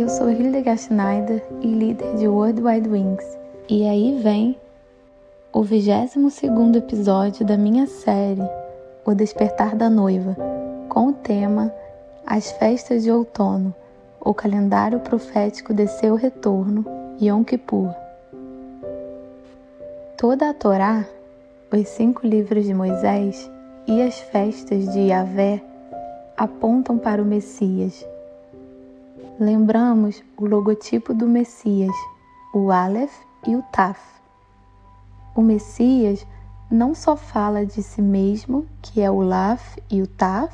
eu sou Hildegard Schneider e líder de World Wide Wings. E aí vem o 22º episódio da minha série, O Despertar da Noiva, com o tema As Festas de Outono, o calendário profético de seu retorno, Yom Kippur. Toda a Torá, os 5 livros de Moisés e as festas de Yahvé apontam para o Messias. Lembramos o logotipo do Messias, o Aleph e o Taf. O Messias não só fala de si mesmo, que é o Laf e o Taf,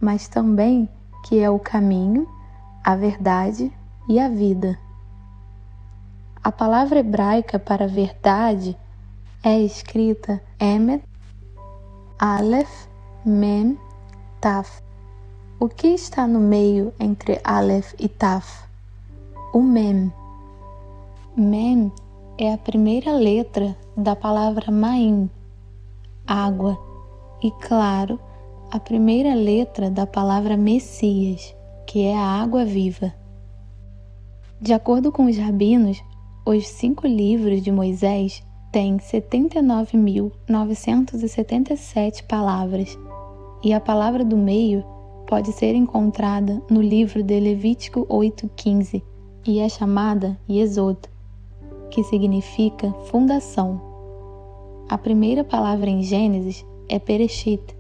mas também que é o caminho, a verdade e a vida. A palavra hebraica para verdade é escrita Emet, Aleph, Mem, Taf. O que está no meio entre Aleph e Taf? O Mem. Mem é a primeira letra da palavra Maim, água, e claro, a primeira letra da palavra Messias, que é a água viva. De acordo com os rabinos, os 5 livros de Moisés têm 79.977 palavras, e a palavra do meio pode ser encontrada no livro de Levítico 8:15 e é chamada Yesod, que significa fundação. A primeira palavra em Gênesis é Bereshit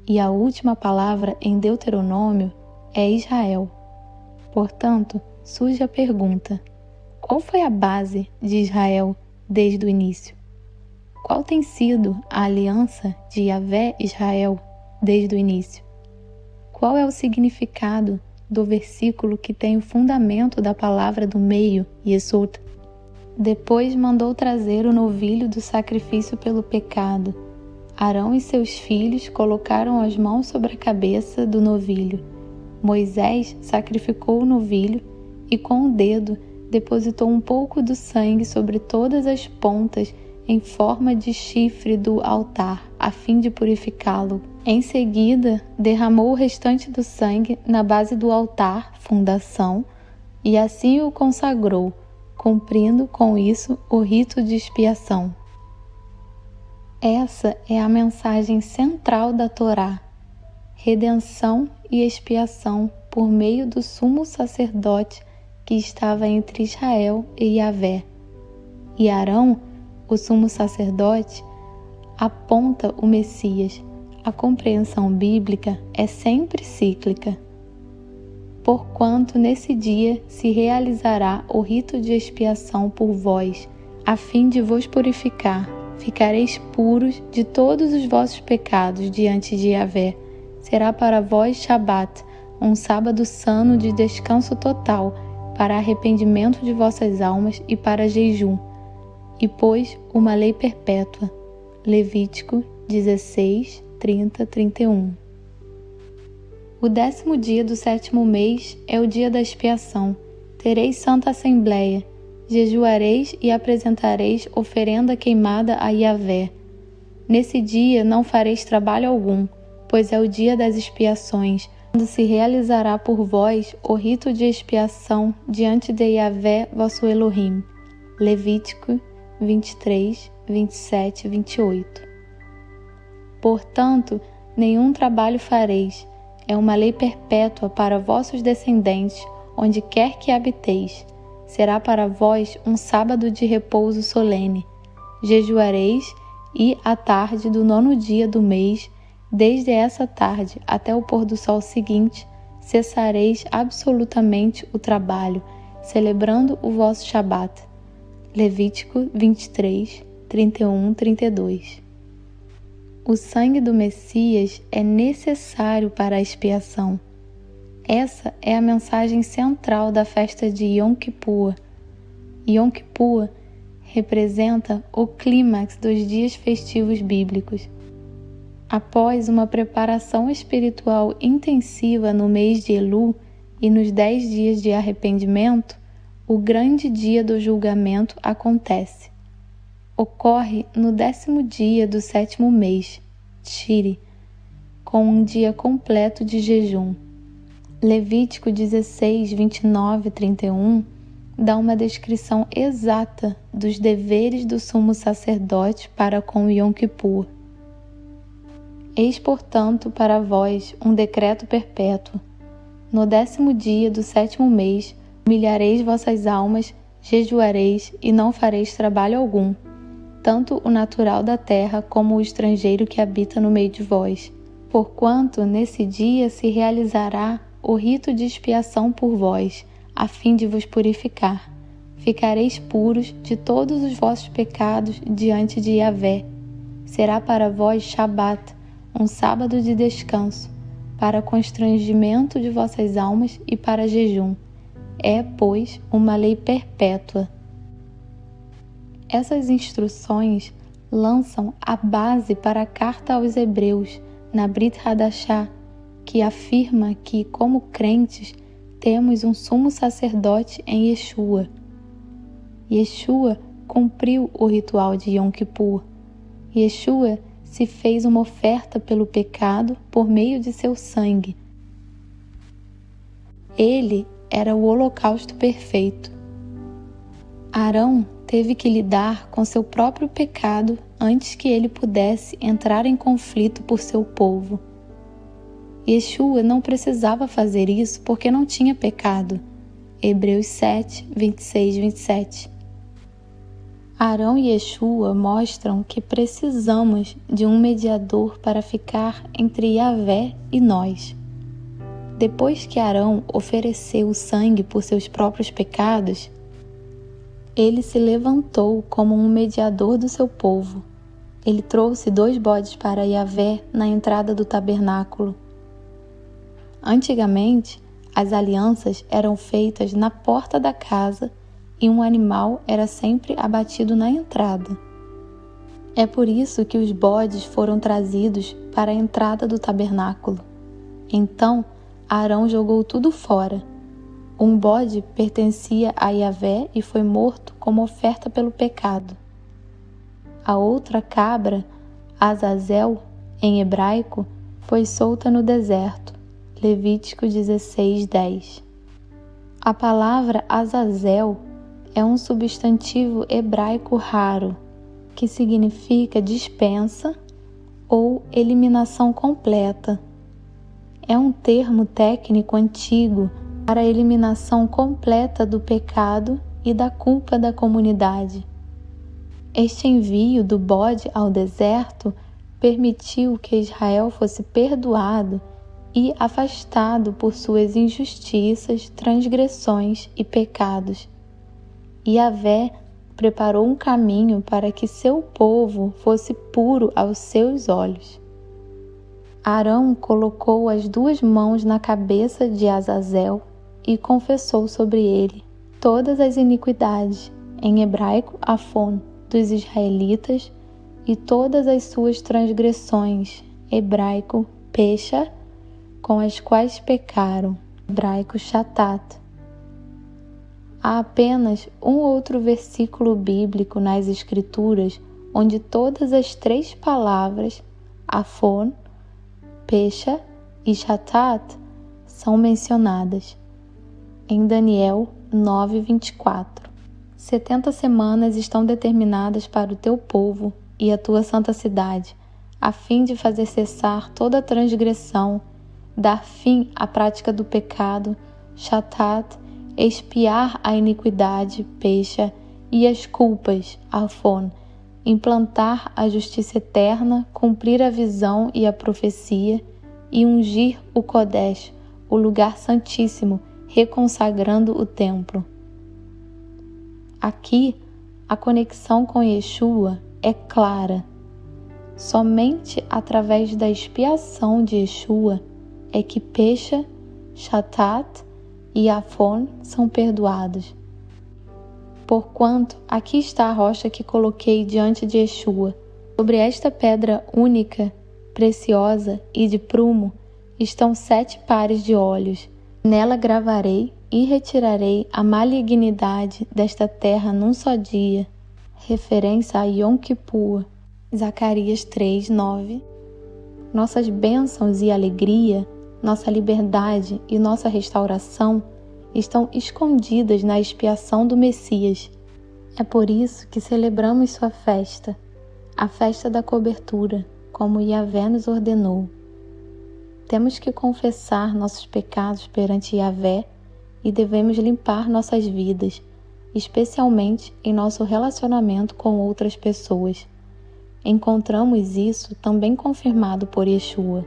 e a última palavra em Deuteronômio é Israel. Portanto, surge a pergunta: qual foi a base de Israel desde o início? Qual tem sido a aliança de Yahvé-Israel desde o início? Qual é o significado do versículo que tem o fundamento da palavra do meio, Yesod? Depois mandou trazer o novilho do sacrifício pelo pecado. Arão e seus filhos colocaram as mãos sobre a cabeça do novilho. Moisés sacrificou o novilho e com o dedo depositou um pouco do sangue sobre todas as pontas em forma de chifre do altar, a fim de purificá-lo. Em seguida, derramou o restante do sangue na base do altar, fundação, e assim o consagrou, cumprindo com isso o rito de expiação. Essa é a mensagem central da Torá: redenção e expiação por meio do sumo sacerdote que estava entre Israel e Yahvé. E Arão, o sumo sacerdote, aponta o Messias. A compreensão bíblica é sempre cíclica. Porquanto nesse dia se realizará o rito de expiação por vós, a fim de vos purificar. Ficareis puros de todos os vossos pecados diante de Yahvé. Será para vós Shabat, um sábado sano de descanso total, para arrependimento de vossas almas e para jejum. E pôs uma lei perpétua. Levítico 16, 30, 31. O 10º dia do 7º mês é o dia da expiação. Tereis santa assembleia. Jejuareis e apresentareis oferenda queimada a Yahvé. Nesse dia não fareis trabalho algum, pois é o dia das expiações, quando se realizará por vós o rito de expiação diante de Yahvé vosso Elohim. Levítico 23, 27 e 28. Portanto, nenhum trabalho fareis. É uma lei perpétua para vossos descendentes, onde quer que habiteis. Será para vós um sábado de repouso solene. Jejuareis e, à tarde do 9º dia do mês, desde essa tarde até o pôr do sol seguinte, cessareis absolutamente o trabalho, celebrando o vosso Shabat. Levítico 23, 31, 32. O sangue do Messias é necessário para a expiação. Essa é a mensagem central da festa de Yom Kippur. Yom Kippur representa o clímax dos dias festivos bíblicos. Após uma preparação espiritual intensiva no mês de Elul e nos 10 dias de arrependimento, o grande dia do julgamento acontece. Ocorre no 10º dia do 7º mês, Tishri, com um dia completo de jejum. Levítico 16, 29 e 31 dá uma descrição exata dos deveres do sumo sacerdote para com o Yom Kippur. Eis, portanto, para vós um decreto perpétuo. No 10º dia do 7º mês, humilhareis vossas almas, jejuareis e não fareis trabalho algum, tanto o natural da terra como o estrangeiro que habita no meio de vós. Porquanto nesse dia se realizará o rito de expiação por vós, a fim de vos purificar. Ficareis puros de todos os vossos pecados diante de Yahvé. Será para vós Shabat, um sábado de descanso, para constrangimento de vossas almas e para jejum. É, pois, uma lei perpétua. Essas instruções lançam a base para a carta aos Hebreus, na Brit Hadashah, que afirma que, como crentes, temos um sumo sacerdote em Yeshua. Yeshua cumpriu o ritual de Yom Kippur. Yeshua se fez uma oferta pelo pecado por meio de seu sangue. Ele era o holocausto perfeito. Arão teve que lidar com seu próprio pecado antes que ele pudesse entrar em conflito por seu povo. Yeshua não precisava fazer isso porque não tinha pecado. Hebreus 7, 26 e 27. Arão e Yeshua mostram que precisamos de um mediador para ficar entre Yahvé e nós. Depois que Arão ofereceu o sangue por seus próprios pecados, ele se levantou como um mediador do seu povo. Ele trouxe 2 bodes para Yahvé na entrada do tabernáculo. Antigamente, as alianças eram feitas na porta da casa e um animal era sempre abatido na entrada. É por isso que os bodes foram trazidos para a entrada do tabernáculo. Então, Arão jogou tudo fora. Um bode pertencia a Yahvé e foi morto como oferta pelo pecado. A outra cabra, Azazel, em hebraico, foi solta no deserto. Levítico 16, 10. A palavra Azazel é um substantivo hebraico raro, que significa dispensa ou eliminação completa. É um termo técnico antigo para a eliminação completa do pecado e da culpa da comunidade. Este envio do bode ao deserto permitiu que Israel fosse perdoado e afastado por suas injustiças, transgressões e pecados. Yahvé preparou um caminho para que seu povo fosse puro aos seus olhos. Arão colocou as 2 mãos na cabeça de Azazel e confessou sobre ele todas as iniquidades, em hebraico afon, dos israelitas e todas as suas transgressões, hebraico pesha, com as quais pecaram, hebraico shatat. Há apenas um outro versículo bíblico nas Escrituras onde todas as 3 palavras, afon, pesha e shatat, são mencionadas. Em Daniel 9:24. 70 semanas estão determinadas para o teu povo e a tua santa cidade, a fim de fazer cessar toda transgressão, dar fim à prática do pecado, shatat, expiar a iniquidade, pesha, e as culpas, afon, implantar a justiça eterna, cumprir a visão e a profecia, e ungir o Kodesh, o lugar santíssimo, reconsagrando o templo. Aqui, a conexão com Yeshua é clara. Somente através da expiação de Yeshua é que pesha, shatat e afon são perdoados. Porquanto aqui está a rocha que coloquei diante de Yeshua. Sobre esta pedra única, preciosa e de prumo, estão 7 pares de olhos. Nela gravarei e retirarei a malignidade desta terra num só dia. Referência a Yom Kippur. Zacarias 3:9. Nossas bênçãos e alegria nossa liberdade e nossa restauração estão escondidas na expiação do Messias. É por isso que celebramos sua festa, a festa da cobertura, como Yahvé nos ordenou. Temos que confessar nossos pecados perante Yahvé e devemos limpar nossas vidas, especialmente em nosso relacionamento com outras pessoas. Encontramos isso também confirmado por Yeshua.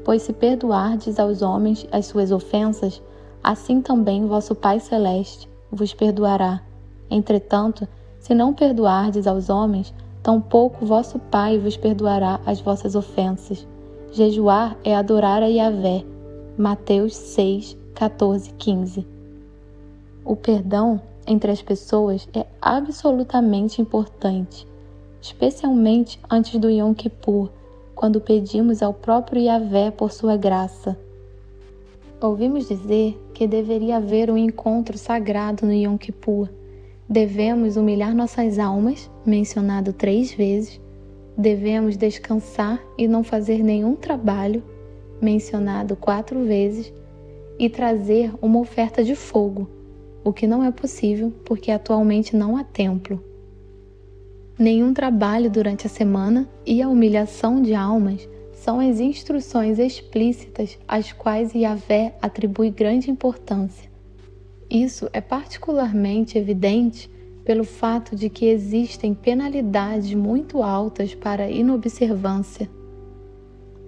Pois se perdoardes aos homens as suas ofensas, assim também vosso Pai Celeste vos perdoará. Entretanto, se não perdoardes aos homens, tampouco vosso Pai vos perdoará as vossas ofensas. Jejuar é adorar a Yahvé. Mateus 6, 14, 15. O perdão entre as pessoas é absolutamente importante, especialmente antes do Yom Kippur, quando pedimos ao próprio Yahvé por sua graça. Ouvimos dizer que deveria haver um encontro sagrado no Yom Kippur. Devemos humilhar nossas almas, mencionado 3 vezes. Devemos descansar e não fazer nenhum trabalho, mencionado 4 vezes. E trazer uma oferta de fogo, o que não é possível porque atualmente não há templo. Nenhum trabalho durante a semana e a humilhação de almas são as instruções explícitas às quais Yahvé atribui grande importância. Isso é particularmente evidente pelo fato de que existem penalidades muito altas para inobservância.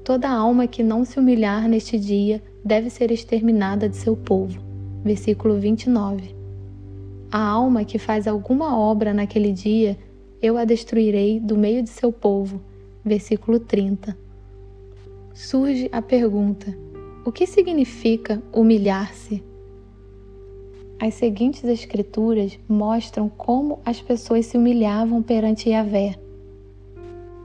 Toda alma que não se humilhar neste dia deve ser exterminada de seu povo. Versículo 29. A alma que faz alguma obra naquele dia, eu a destruirei do meio de seu povo. Versículo 30. Surge a pergunta: o que significa humilhar-se? As seguintes escrituras mostram como as pessoas se humilhavam perante Yahvé.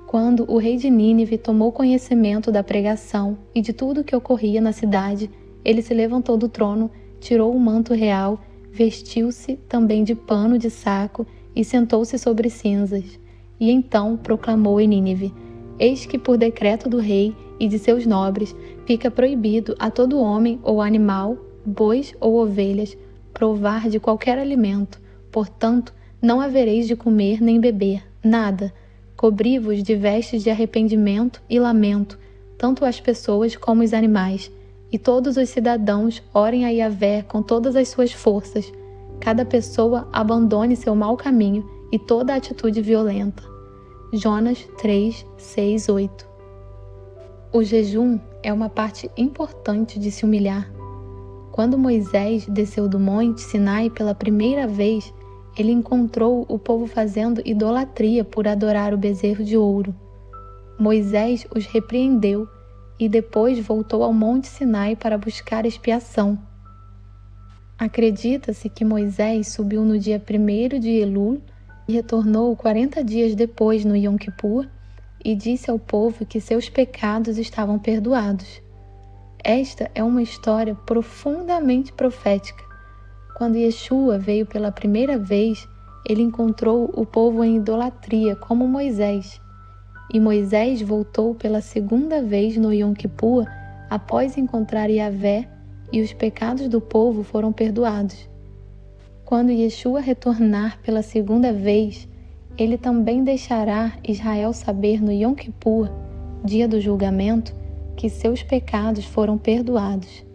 Quando o rei de Nínive tomou conhecimento da pregação e de tudo o que ocorria na cidade, ele se levantou do trono, tirou o manto real, vestiu-se também de pano de saco e sentou-se sobre cinzas. E então proclamou em Nínive: eis que por decreto do rei e de seus nobres fica proibido a todo homem ou animal, bois ou ovelhas, provar de qualquer alimento. Portanto, não havereis de comer nem beber, nada. Cobri-vos de vestes de arrependimento e lamento, tanto as pessoas como os animais. E todos os cidadãos orem a Yahvé com todas as suas forças. Cada pessoa abandone seu mau caminho e toda atitude violenta. Jonas 3, 6, 8. O jejum é uma parte importante de se humilhar. Quando Moisés desceu do monte Sinai pela primeira vez, ele encontrou o povo fazendo idolatria por adorar o bezerro de ouro. Moisés os repreendeu e depois voltou ao monte Sinai para buscar expiação. Acredita-se que Moisés subiu no dia 1º de Elul e retornou 40 dias depois no Yom Kippur e disse ao povo que seus pecados estavam perdoados. Esta é uma história profundamente profética. Quando Yeshua veio pela primeira vez, ele encontrou o povo em idolatria, como Moisés. E Moisés voltou pela segunda vez no Yom Kippur, após encontrar Yahvé, e os pecados do povo foram perdoados. Quando Yeshua retornar pela segunda vez, ele também deixará Israel saber no Yom Kippur, dia do julgamento, que seus pecados foram perdoados.